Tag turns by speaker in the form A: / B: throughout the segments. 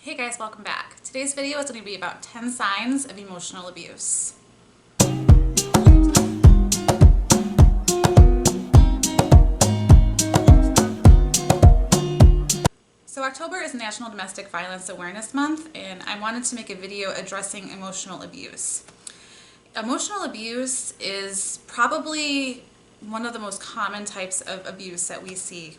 A: Hey guys, welcome back. Today's video is going to be about 10 signs of emotional abuse. So October is National Domestic Violence Awareness Month, and I wanted to make a video addressing emotional abuse. Emotional abuse is probably one of the most common types of abuse that we see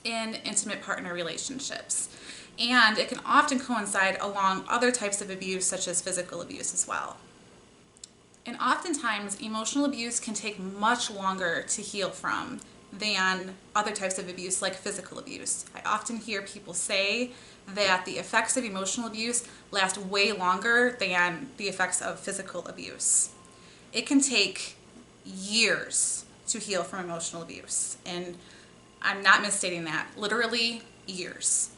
A: in intimate partner relationships. And it can often coincide along other types of abuse, such as physical abuse as well. And oftentimes, emotional abuse can take much longer to heal from than other types of abuse like physical abuse. I often hear people say that the effects of emotional abuse last way longer than the effects of physical abuse. It can take years to heal from emotional abuse, and I'm not misstating that, literally years.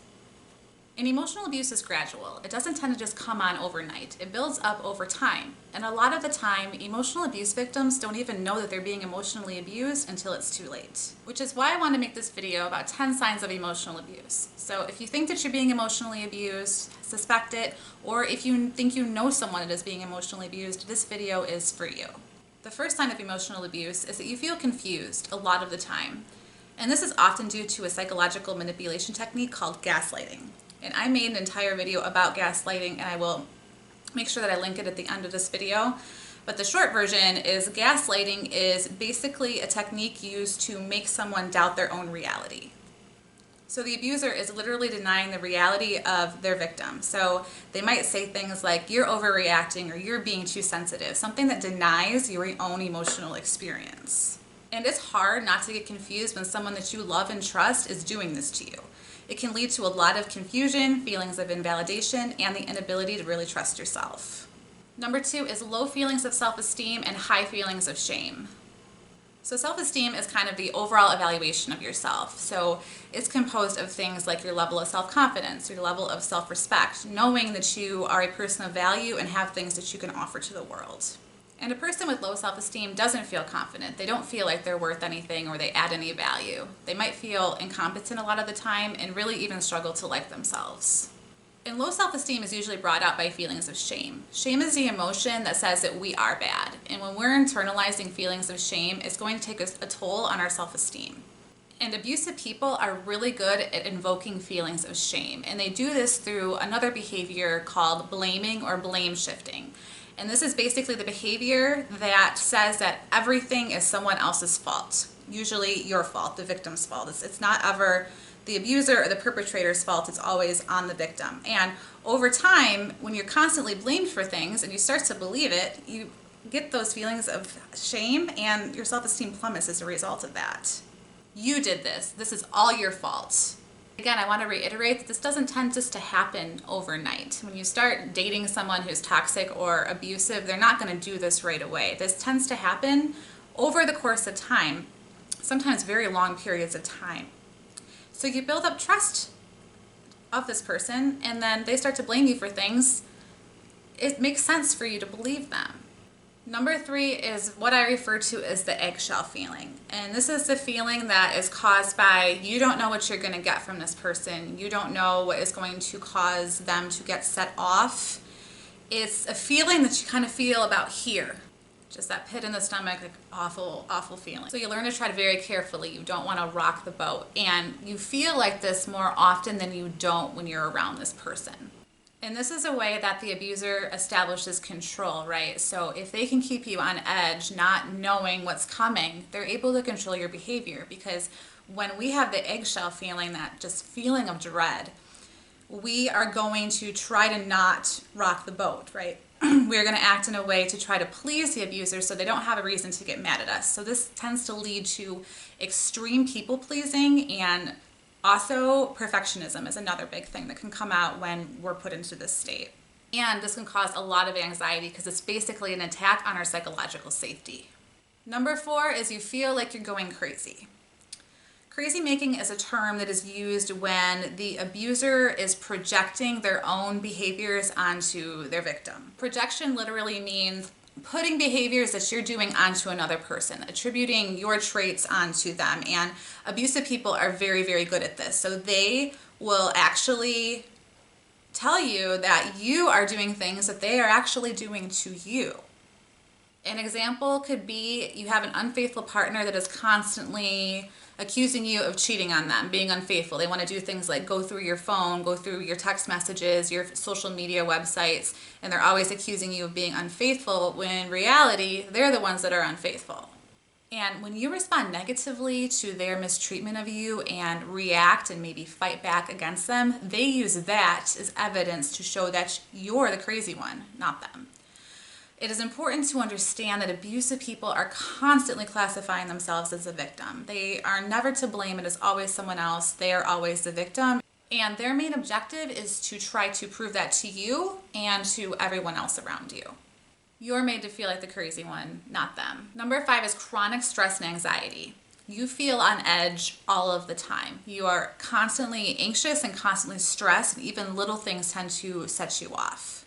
A: And emotional abuse is gradual. It doesn't tend to just come on overnight. It builds up over time. And a lot of the time, emotional abuse victims don't even know that they're being emotionally abused until it's too late. Which is why I want to make this video about 10 signs of emotional abuse. So if you think that you're being emotionally abused, suspect it, or if you think you know someone that is being emotionally abused, this video is for you. The first sign of emotional abuse is that you feel confused a lot of the time. And this is often due to a psychological manipulation technique called gaslighting. And I made an entire video about gaslighting, and I will make sure that I link it at the end of this video. But the short version is gaslighting is basically a technique used to make someone doubt their own reality. So the abuser is literally denying the reality of their victim. So they might say things like, you're overreacting, or you're being too sensitive, something that denies your own emotional experience. And it's hard not to get confused when someone that you love and trust is doing this to you. It can lead to a lot of confusion, feelings of invalidation, and the inability to really trust yourself. Number 2 is low feelings of self-esteem and high feelings of shame. So self-esteem is kind of the overall evaluation of yourself. So it's composed of things like your level of self-confidence, your level of self-respect, knowing that you are a person of value and have things that you can offer to the world. And a person with low self-esteem doesn't feel confident. They don't feel like they're worth anything or they add any value. They might feel incompetent a lot of the time and really even struggle to like themselves. And low self-esteem is usually brought out by feelings of shame. Shame is the emotion that says that we are bad. And when we're internalizing feelings of shame, it's going to take a toll on our self-esteem. And abusive people are really good at invoking feelings of shame. And they do this through another behavior called blaming or blame shifting. And this is basically the behavior that says that everything is someone else's fault. Usually your fault, the victim's fault. It's not ever the abuser or the perpetrator's fault. It's always on the victim. And over time, when you're constantly blamed for things and you start to believe it, you get those feelings of shame and your self-esteem plummets as a result of that. You did this. This is all your fault. Again, I want to reiterate that this doesn't tend just to happen overnight. When you start dating someone who's toxic or abusive, they're not going to do this right away. This tends to happen over the course of time, sometimes very long periods of time. So you build up trust of this person, and then they start to blame you for things. It makes sense for you to believe them. Number 3 is what I refer to as the eggshell feeling. And this is the feeling that is caused by you don't know what you're going to get from this person. You don't know what is going to cause them to get set off. It's a feeling that you kind of feel about here. Just that pit in the stomach, like awful, awful feeling. So you learn to tread very carefully. You don't want to rock the boat. And you feel like this more often than you don't when you're around this person. And this is a way that the abuser establishes control, right? So if they can keep you on edge, not knowing what's coming, they're able to control your behavior. Because when we have the eggshell feeling, that just feeling of dread, we are going to try to not rock the boat, right? We're going to act in a way to try to please the abuser so they don't have a reason to get mad at us. So this tends to lead to extreme people pleasing, and also perfectionism is another big thing that can come out when we're put into this state. And this can cause a lot of anxiety because it's basically an attack on our psychological safety. Number 4 is you feel like you're going crazy. Crazy making is a term that is used when the abuser is projecting their own behaviors onto their victim. Projection literally means putting behaviors that you're doing onto another person, attributing your traits onto them. And abusive people are very, very good at this. So they will actually tell you that you are doing things that they are actually doing to you. An example could be you have an unfaithful partner that is constantly accusing you of cheating on them, being unfaithful. They want to do things like go through your phone, go through your text messages, your social media websites, and they're always accusing you of being unfaithful when in reality, they're the ones that are unfaithful. And when you respond negatively to their mistreatment of you and react and maybe fight back against them, they use that as evidence to show that you're the crazy one, not them. It is important to understand that abusive people are constantly classifying themselves as a victim. They are never to blame. It is always someone else. They are always the victim. And their main objective is to try to prove that to you and to everyone else around you. You're made to feel like the crazy one, not them. Number 5 is chronic stress and anxiety. You feel on edge all of the time. You are constantly anxious and constantly stressed, and even little things tend to set you off.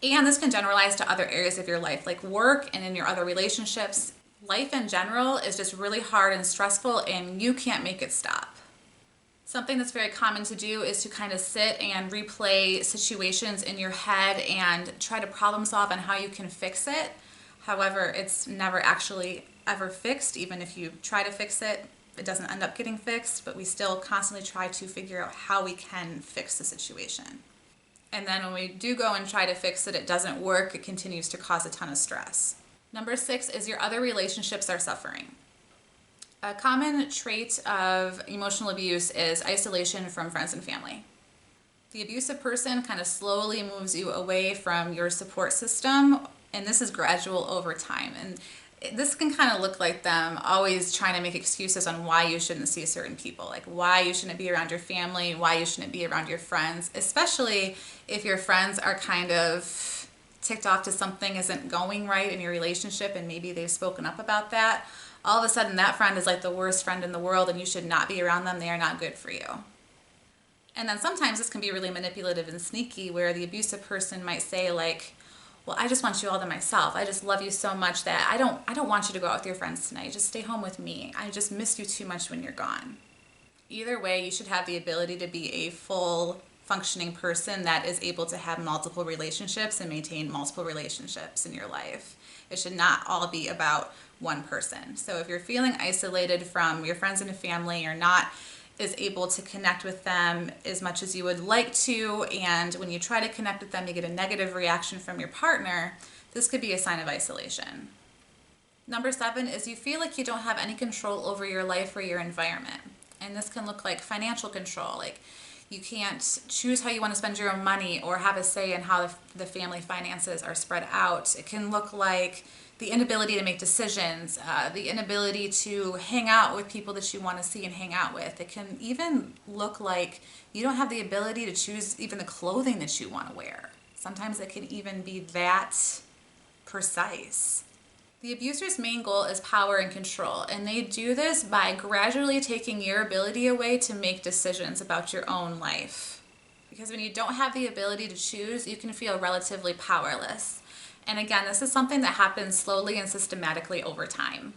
A: And this can generalize to other areas of your life, like work and in your other relationships. Life in general is just really hard and stressful, and you can't make it stop. Something that's very common to do is to kind of sit and replay situations in your head and try to problem solve on how you can fix it. However, it's never actually ever fixed. Even if you try to fix it, it doesn't end up getting fixed, but we still constantly try to figure out how we can fix the situation. And then when we do go and try to fix it, it doesn't work. It continues to cause a ton of stress. Number 6 is your other relationships are suffering. A common trait of emotional abuse is isolation from friends and family. The abusive person kind of slowly moves you away from your support system, and this is gradual over time. And this can kind of look like them always trying to make excuses on why you shouldn't see certain people, like why you shouldn't be around your family, why you shouldn't be around your friends, especially if your friends are kind of ticked off to something isn't going right in your relationship and maybe they've spoken up about that. All of a sudden that friend is like the worst friend in the world and you should not be around them. They are not good for you. And then sometimes this can be really manipulative and sneaky, where the abusive person might say like, well, I just want you all to myself. I just love you so much that I don't want you to go out with your friends tonight. Just stay home with me. I just miss you too much when you're gone. Either way, you should have the ability to be a full functioning person that is able to have multiple relationships and maintain multiple relationships in your life. It should not all be about one person. So if you're feeling isolated from your friends and family, you're not is able to connect with them as much as you would like to, and when you try to connect with them you get a negative reaction from your partner, this could be a sign of isolation. Number 7 is you feel like you don't have any control over your life or your environment. And this can look like financial control, like you can't choose how you want to spend your own money or have a say in how the family finances are spread out. It can look like the inability to make decisions, the inability to hang out with people that you want to see and hang out with. It can even look like you don't have the ability to choose even the clothing that you want to wear. Sometimes it can even be that precise. The abuser's main goal is power and control, and they do this by gradually taking your ability away to make decisions about your own life. Because when you don't have the ability to choose, you can feel relatively powerless. And again, this is something that happens slowly and systematically over time.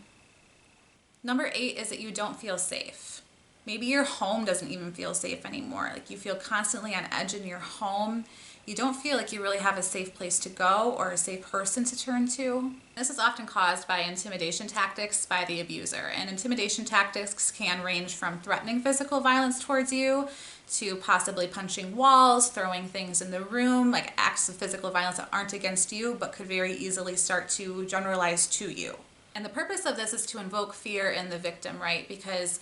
A: Number 8 is that you don't feel safe. Maybe your home doesn't even feel safe anymore. Like you feel constantly on edge in your home. You don't feel like you really have a safe place to go or a safe person to turn to. This is often caused by intimidation tactics by the abuser. And intimidation tactics can range from threatening physical violence towards you to possibly punching walls, throwing things in the room, like acts of physical violence that aren't against you but could very easily start to generalize to you. And the purpose of this is to invoke fear in the victim, right? Because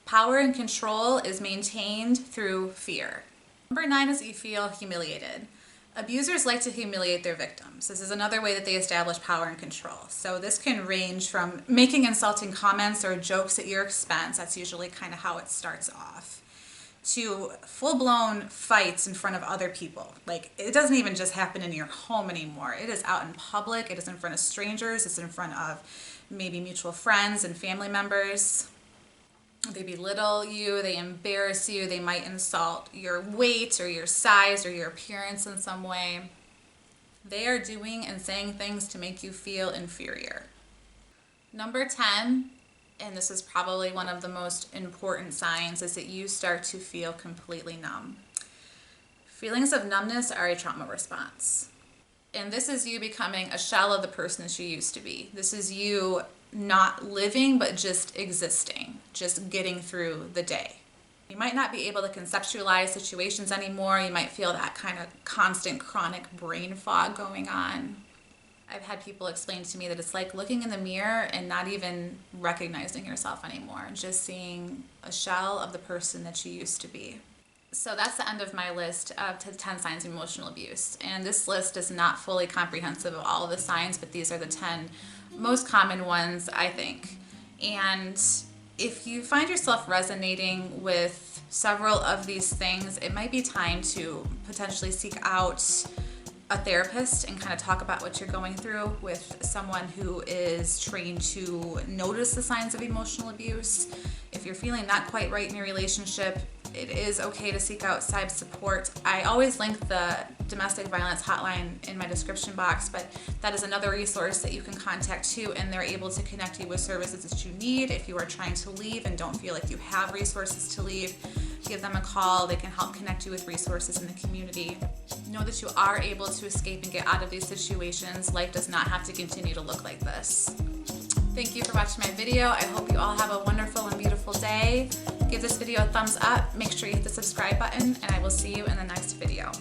A: power and control is maintained through fear. Number 9 is that you feel humiliated. Abusers like to humiliate their victims. This is another way that they establish power and control. So this can range from making insulting comments or jokes at your expense, that's usually kind of how it starts off, to full-blown fights in front of other people. Like, it doesn't even just happen in your home anymore. It is out in public, it is in front of strangers, it's in front of maybe mutual friends and family members. They belittle you, they embarrass you, they might insult your weight or your size or your appearance in some way. They are doing and saying things to make you feel inferior. Number 10, and this is probably one of the most important signs, is that you start to feel completely numb. Feelings of numbness are a trauma response. And this is you becoming a shell of the person that you used to be. This is you not living, but just existing, just getting through the day. You might not be able to conceptualize situations anymore. You might feel that kind of constant chronic brain fog going on. I've had people explain to me that it's like looking in the mirror and not even recognizing yourself anymore, just seeing a shell of the person that you used to be. So that's the end of my list of 10 signs of emotional abuse. And this list is not fully comprehensive of all of the signs, but these are the 10 most common ones, I think. And if you find yourself resonating with several of these things, it might be time to potentially seek out a therapist and kind of talk about what you're going through with someone who is trained to notice the signs of emotional abuse. If you're feeling not quite right in your relationship, it is okay to seek outside support. I always link the domestic violence hotline in my description box, but that is another resource that you can contact too, and they're able to connect you with services that you need. If you are trying to leave and don't feel like you have resources to leave, give them a call. They can help connect you with resources in the community. Know that you are able to escape and get out of these situations. Life does not have to continue to look like this. Thank you for watching my video. I hope you all have a wonderful and beautiful day. Give this video a thumbs up. Make sure you hit the subscribe button, and I will see you in the next video.